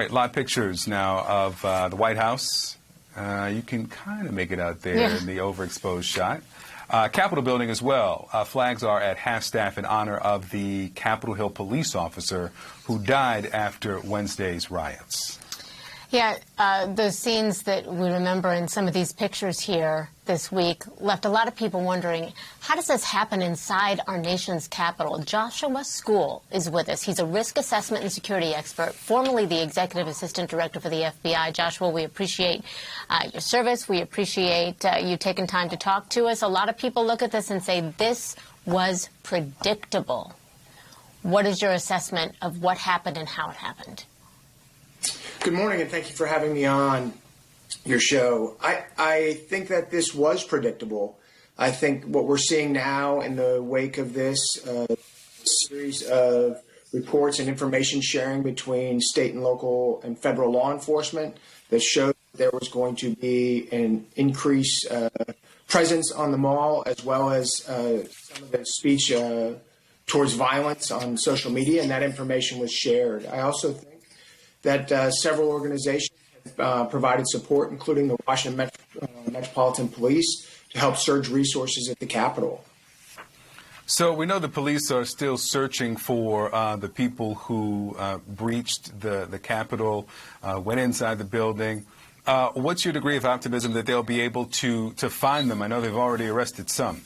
Live pictures now of the White House. You can kind of make it out there in the overexposed shot. Capitol building as well. Flags are at half-staff in honor of the Capitol Hill police officer who died after Wednesday's riots. Yeah, the scenes that we remember in some of these pictures here this week left a lot of people wondering, how does this happen inside our nation's capital? Joshua Skule is with us. He's a risk assessment and security expert, formerly the executive assistant director for the FBI. Joshua, we appreciate your service. We appreciate you taking time to talk to us. A lot of people look at this and say this was predictable. What is your assessment of what happened and how it happened? Good morning, and thank you for having me on your show. I think that this was predictable. I think what we're seeing now in the wake of this series of reports and information sharing between state and local and federal law enforcement that showed there was going to be an increased presence on the mall, as well as some of the speech towards violence on social media, and that information was shared. I also think that several organizations have provided support, including the Washington Metropolitan Police, to help surge resources at the Capitol. So we know the police are still searching for the people who breached the Capitol, went inside the building. What's your degree of optimism that they'll be able to find them? I know they've already arrested some.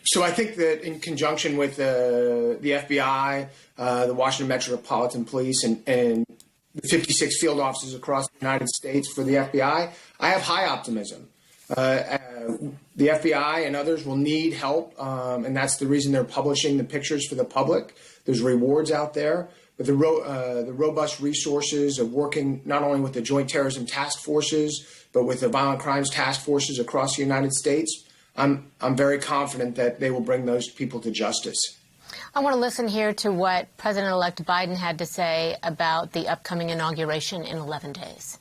So I think that in conjunction with the FBI, the Washington Metropolitan Police, and the 56 field offices across the United States for the FBI, I have high optimism. The FBI and others will need help, and that's the reason they're publishing the pictures for the public. There's rewards out there, but the robust resources of working not only with the Joint Terrorism Task Forces, but with the Violent Crimes Task Forces across the United States, I'm very confident that they will bring those people to justice. I want to listen here to what President-elect Biden had to say about the upcoming inauguration in 11 days.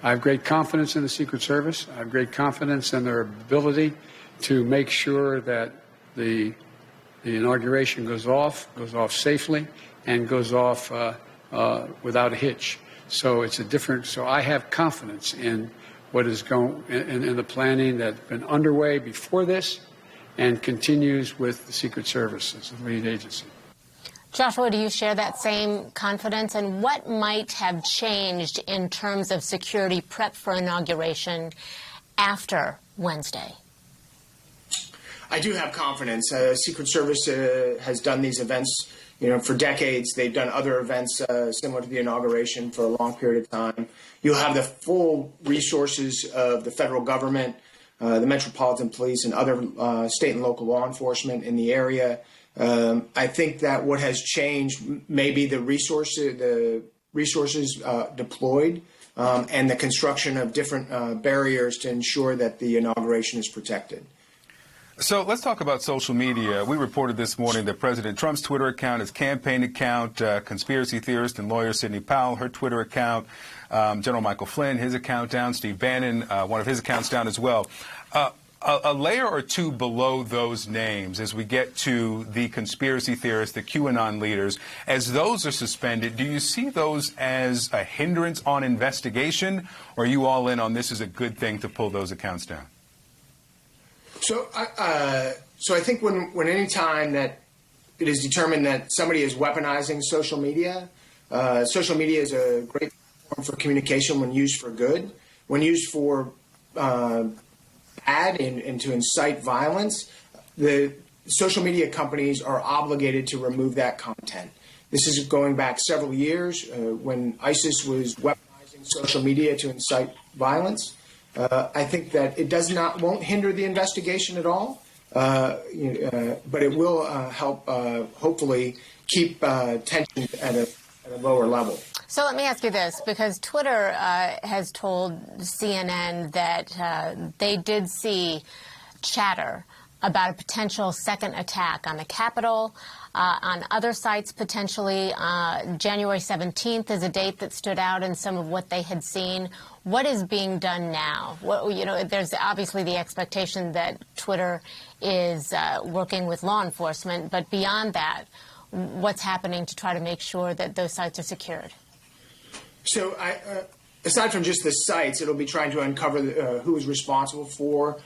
I have great confidence in the Secret Service. I have great confidence in their ability to make sure that the inauguration goes off safely, and goes off without a hitch. So I have confidence in what is going in the planning that's been underway before this and continues with the Secret Service as the lead agency. Joshua, do you share that same confidence? And what might have changed in terms of security prep for inauguration after Wednesday? I do have confidence. Secret Service has done these events, for decades. They've done other events similar to the inauguration for a long period of time. You'll have the full resources of the federal government, the Metropolitan Police, and other state and local law enforcement in the area. I think that what has changed may be the resources deployed and the construction of different barriers to ensure that the inauguration is protected. So let's talk about social media. We reported this morning that President Trump's Twitter account, his campaign account, conspiracy theorist and lawyer Sidney Powell, her Twitter account, General Michael Flynn, his account down, Steve Bannon, one of his accounts down as well. A layer or two below those names as we get to the conspiracy theorists, the QAnon leaders, as those are suspended, do you see those as a hindrance on investigation, or are you all in on this as a good thing to pull those accounts down? So I think when any time that it is determined that somebody is weaponizing social media is a great platform for communication when used for good. When used for bad and to incite violence, the social media companies are obligated to remove that content. This is going back several years when ISIS was weaponizing social media to incite violence. I think that it won't hinder the investigation at all, but it will help hopefully keep tension at a lower level. So let me ask you this, because Twitter has told CNN that they did see chatter about a potential second attack on the Capitol, on other sites potentially. January 17th is a date that stood out in some of what they had seen. What is being done now? There's obviously the expectation that Twitter is working with law enforcement, but beyond that, what's happening to try to make sure that those sites are secured? So aside from just the sites, it'll be trying to uncover who is responsible for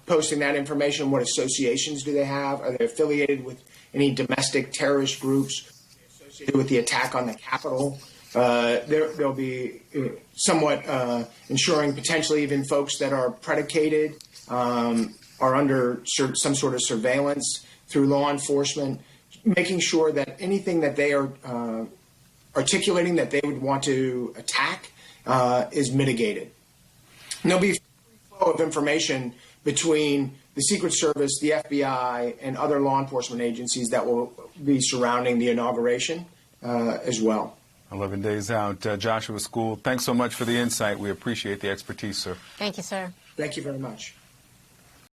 posting that information. What associations do they have? Are they affiliated with any domestic terrorist groups associated with the attack on the Capitol? There'll be somewhat ensuring potentially even folks that are predicated are under some sort of surveillance through law enforcement, making sure that anything that they are articulating that they would want to attack is mitigated. And there'll be a flow of information between the Secret Service, the FBI, and other law enforcement agencies that will be surrounding the inauguration as well. 11 days out. Joshua Skule, thanks so much for the insight. We appreciate the expertise, sir. Thank you, sir. Thank you very much.